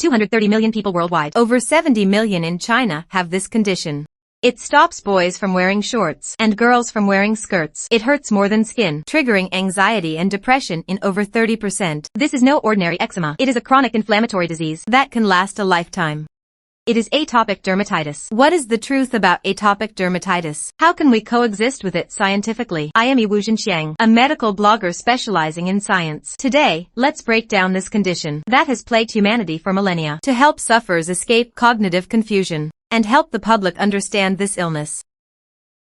230 million people worldwide. Over 70 million in China have this condition. It stops boys from wearing shorts and girls from wearing skirts. It hurts more than skin, triggering anxiety and depression in over 30%. This is no ordinary eczema. It is a chronic inflammatory disease that can last a lifetime. It is atopic dermatitis. What is the truth about atopic dermatitis? How can we coexist with it scientifically? I am Yiwuzhen Xiang, a medical blogger specializing in science. Today, let's break down this condition that has plagued humanity for millennia to help sufferers escape cognitive confusion and help the public understand this illness.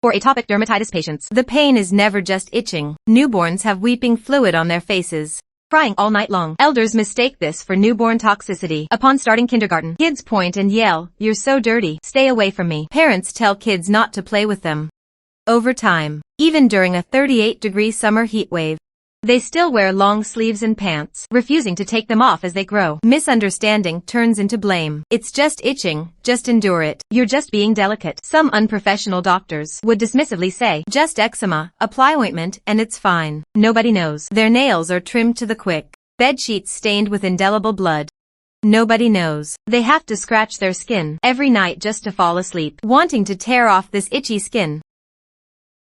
For atopic dermatitis patients, the pain is never just itching. Newborns have weeping fluid on their faces, crying all night long. Elders mistake this for newborn toxicity. Upon starting kindergarten, kids point and yell, "You're so dirty, stay away from me." Parents tell kids not to play with them. Over time, even during a 38-degree summer heat wave, they still wear long sleeves and pants, refusing to take them off as they grow. Misunderstanding turns into blame. It's just itching, just endure it. You're just being delicate. Some unprofessional doctors would dismissively say, "Just eczema, apply ointment, and it's fine." Nobody knows. Their nails are trimmed to the quick. Bed sheets stained with indelible blood. Nobody knows. They have to scratch their skin every night just to fall asleep, wanting to tear off this itchy skin.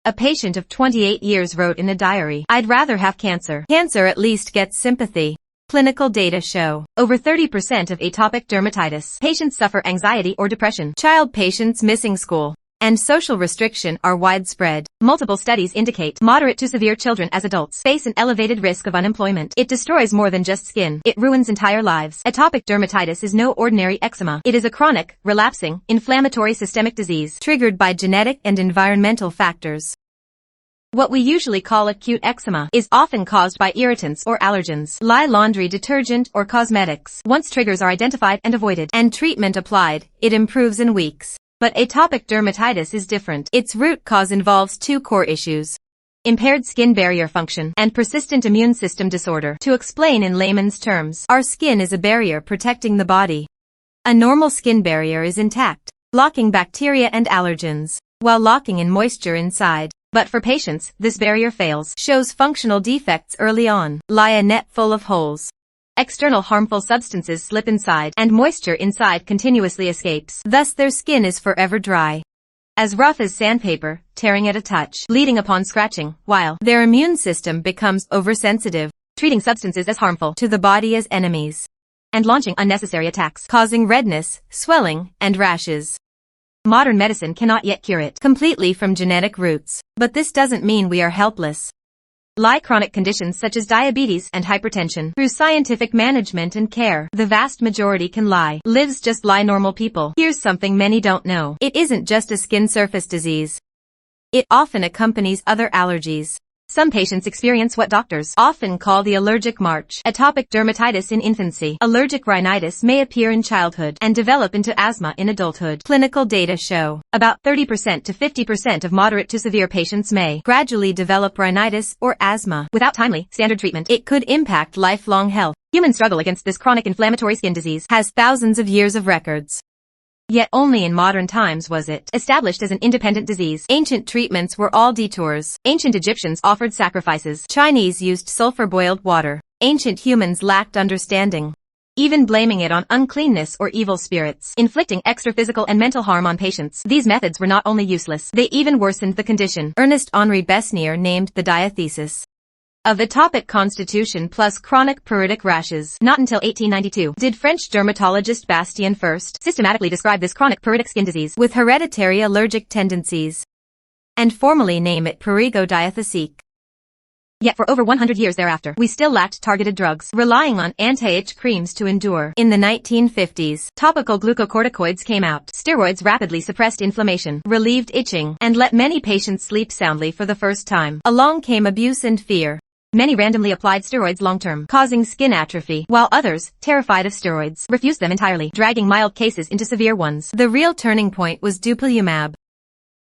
A patient of 28 years wrote in a diary, "I'd rather have cancer. Cancer at least gets sympathy." Clinical data show over 30% of atopic dermatitis patients suffer anxiety or depression. Child patients missing school and social restriction are widespread. Multiple studies indicate moderate to severe children as adults face an elevated risk of unemployment. It destroys more than just skin. It ruins entire lives. Atopic dermatitis is no ordinary eczema. It is a chronic, relapsing, inflammatory systemic disease triggered by genetic and environmental factors. What we usually call acute eczema is often caused by irritants or allergens, laundry detergent or cosmetics. Once triggers are identified and avoided and treatment applied, it improves in weeks. But atopic dermatitis is different. Its root cause involves two core issues: impaired skin barrier function and persistent immune system disorder. To explain in layman's terms, our skin is a barrier protecting the body. A normal skin barrier is intact, blocking bacteria and allergens, while locking in moisture inside. But for patients, this barrier fails, shows functional defects early on, lie a net full of holes. External harmful substances slip inside, and moisture inside continuously escapes. Thus their skin is forever dry, as rough as sandpaper, tearing at a touch, bleeding upon scratching, while their immune system becomes oversensitive, treating substances as harmful to the body as enemies, and launching unnecessary attacks, causing redness, swelling, and rashes. Modern medicine cannot yet cure it completely from genetic roots, but this doesn't mean we are helpless. Chronic conditions such as diabetes and hypertension. Through scientific management and care, the vast majority can lives just like normal people. Here's something many don't know. It isn't just a skin surface disease. It often accompanies other allergies. Some patients experience what doctors often call the allergic march. Atopic dermatitis in infancy. Allergic rhinitis may appear in childhood and develop into asthma in adulthood. Clinical data show about 30% to 50% of moderate to severe patients may gradually develop rhinitis or asthma. Without timely, standard treatment, it could impact lifelong health. Human struggle against this chronic inflammatory skin disease has thousands of years of records. Yet only in modern times was it established as an independent disease. Ancient treatments were all detours. Ancient Egyptians offered sacrifices. Chinese used sulfur-boiled water. Ancient humans lacked understanding, even blaming it on uncleanness or evil spirits, inflicting extra physical and mental harm on patients. These methods were not only useless, they even worsened the condition. Ernest-Henri Besnier named the diathesis of atopic constitution plus chronic pruritic rashes. Not until 1892 did French dermatologist Bastien first systematically describe this chronic pruritic skin disease with hereditary allergic tendencies, and formally name it prurigo diathesique. Yet for over 100 years thereafter, we still lacked targeted drugs, relying on anti-itch creams to endure. In the 1950s, topical glucocorticoids came out. Steroids rapidly suppressed inflammation, relieved itching, and let many patients sleep soundly for the first time. Along came abuse and fear. Many randomly applied steroids long-term, causing skin atrophy, while others, terrified of steroids, refused them entirely, dragging mild cases into severe ones. The real turning point was dupilumab.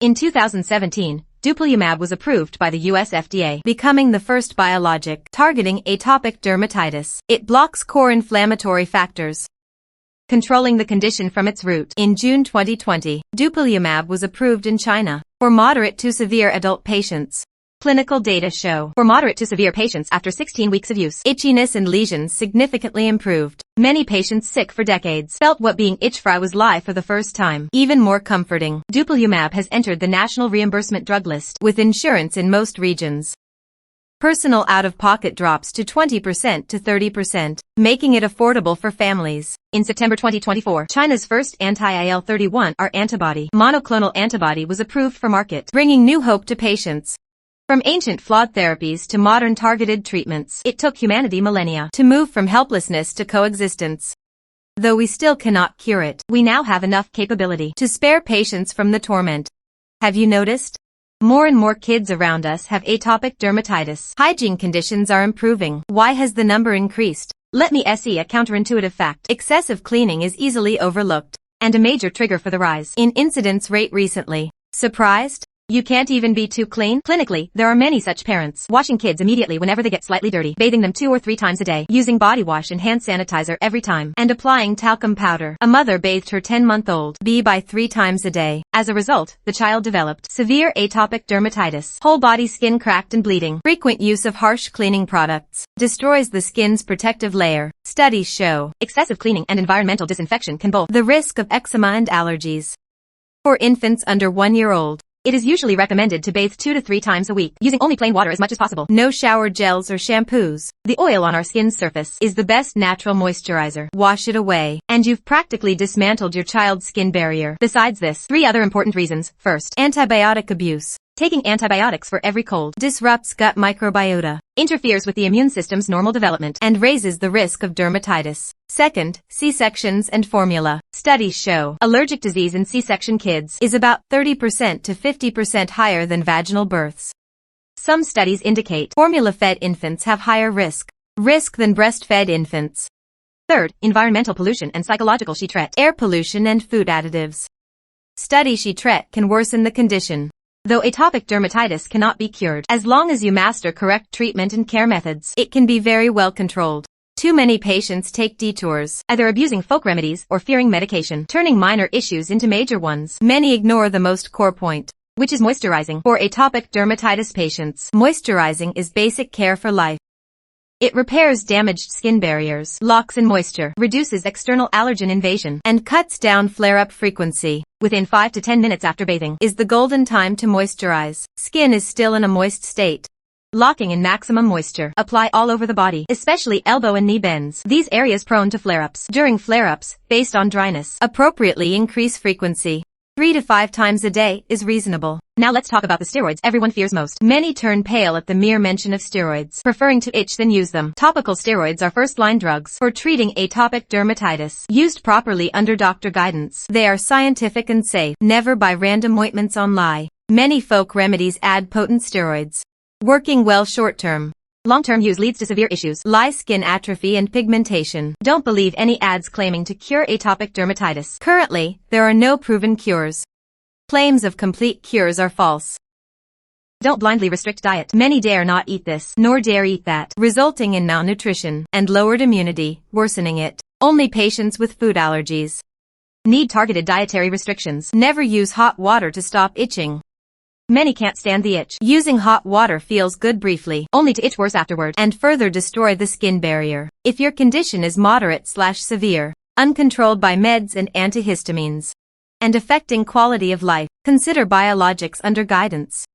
In 2017, dupilumab was approved by the US FDA, becoming the first biologic targeting atopic dermatitis. It blocks core inflammatory factors, controlling the condition from its root. In June 2020, dupilumab was approved in China for moderate to severe adult patients. Clinical data show, for moderate to severe patients after 16 weeks of use, itchiness and lesions significantly improved. Many patients sick for decades felt what being itch-free was like for the first time. Even more comforting, dupilumab has entered the National Reimbursement Drug List, with insurance in most regions. Personal out-of-pocket drops to 20% to 30%, making it affordable for families. In September 2024, China's first anti-IL-31R antibody, monoclonal antibody, was approved for market, bringing new hope to patients. From ancient flawed therapies to modern targeted treatments, it took humanity millennia to move from helplessness to coexistence. Though we still cannot cure it, we now have enough capability to spare patients from the torment. Have you noticed? More and more kids around us have atopic dermatitis. Hygiene conditions are improving. Why has the number increased? Let me see a counterintuitive fact. Excessive cleaning is easily overlooked, and a major trigger for the rise in incidence rate recently. Surprised? You can't even be too clean? Clinically, there are many such parents. Washing kids immediately whenever they get slightly dirty, bathing them 2 or 3 times a day, using body wash and hand sanitizer every time, and applying talcum powder. A mother bathed her 10-month-old by 3 times a day. As a result, the child developed severe atopic dermatitis. Whole body skin cracked and bleeding. Frequent use of harsh cleaning products destroys the skin's protective layer. Studies show excessive cleaning and environmental disinfection can both the risk of eczema and allergies. For infants under 1 year old, it is usually recommended to bathe 2 to 3 times a week, using only plain water as much as possible. No shower gels or shampoos. The oil on our skin's surface is the best natural moisturizer. Wash it away, and you've practically dismantled your child's skin barrier. Besides this, 3 other important reasons. First, antibiotic abuse. Taking antibiotics for every cold disrupts gut microbiota, interferes with the immune system's normal development, and raises the risk of dermatitis. Second, C-sections and formula. Studies show allergic disease in C-section kids is about 30% to 50% higher than vaginal births. Some studies indicate formula-fed infants have higher risk than breastfed infants. Third, environmental pollution and psychological stress, air pollution and food additives. Study stress can worsen the condition. Though atopic dermatitis cannot be cured, as long as you master correct treatment and care methods, it can be very well controlled. Too many patients take detours, either abusing folk remedies or fearing medication, turning minor issues into major ones. Many ignore the most core point, which is moisturizing. For atopic dermatitis patients, moisturizing is basic care for life. It repairs damaged skin barriers, locks in moisture, reduces external allergen invasion, and cuts down flare-up frequency. Within 5 to 10 minutes after bathing is the golden time to moisturize. Skin is still in a moist state. Locking in maximum moisture. Apply all over the body, especially elbow and knee bends. These areas prone to flare-ups. During flare-ups, based on dryness, appropriately increase frequency. 3 to 5 times a day is reasonable. Now let's talk about the steroids everyone fears most. Many turn pale at the mere mention of steroids, preferring to itch than use them. Topical steroids are first-line drugs for treating atopic dermatitis. Used properly under doctor guidance, they are scientific and safe. Never buy random ointments online. Many folk remedies add potent steroids, working well short-term. Long-term use leads to severe issues, like skin atrophy and pigmentation. Don't believe any ads claiming to cure atopic dermatitis. Currently, there are no proven cures. Claims of complete cures are false. Don't blindly restrict diet. Many dare not eat this, nor dare eat that, resulting in malnutrition and lowered immunity, worsening it. Only patients with food allergies need targeted dietary restrictions. Never use hot water to stop itching. Many can't stand the itch. Using hot water feels good briefly, only to itch worse afterward, and further destroy the skin barrier. If your condition is moderate/severe, uncontrolled by meds and antihistamines, and affecting quality of life, consider Biologics under guidance.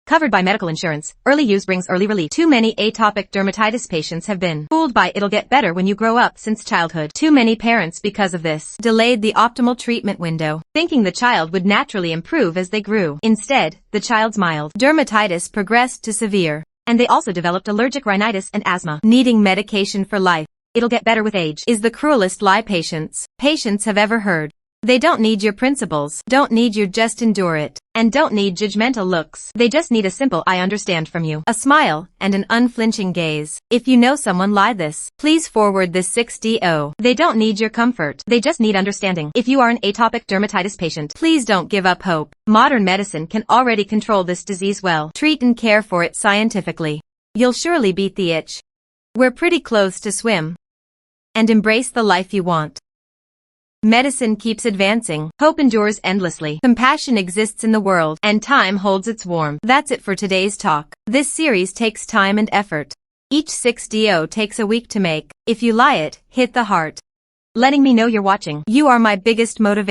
Covered by medical insurance, early use brings early relief. Too many atopic dermatitis patients have been fooled by "it'll get better when you grow up" since childhood. Too many parents, because of this, delayed the optimal treatment window, thinking the child would naturally improve as they grew. Instead, the child's mild dermatitis progressed to severe, and they also developed allergic rhinitis and asthma, needing medication for life. "It'll get better with age" is the cruelest lie patients have ever heard. They don't need your principles, don't need your "just endure it," and don't need judgmental looks. They just need a simple "I understand" from you, a smile, and an unflinching gaze. If you know someone like this, please forward this 6do. They don't need your comfort, they just need understanding. If you are an atopic dermatitis patient, please don't give up hope. Modern medicine can already control this disease well. Treat and care for it scientifically. You'll surely beat the itch. We're pretty close to swim. And embrace the life you want. Medicine keeps advancing, hope endures endlessly, compassion exists in the world, and time holds its warmth. That's it for today's talk. This series takes time and effort. Each 6DO takes a week to make. If you like it, hit the heart. Letting me know you're watching. You are my biggest motivation.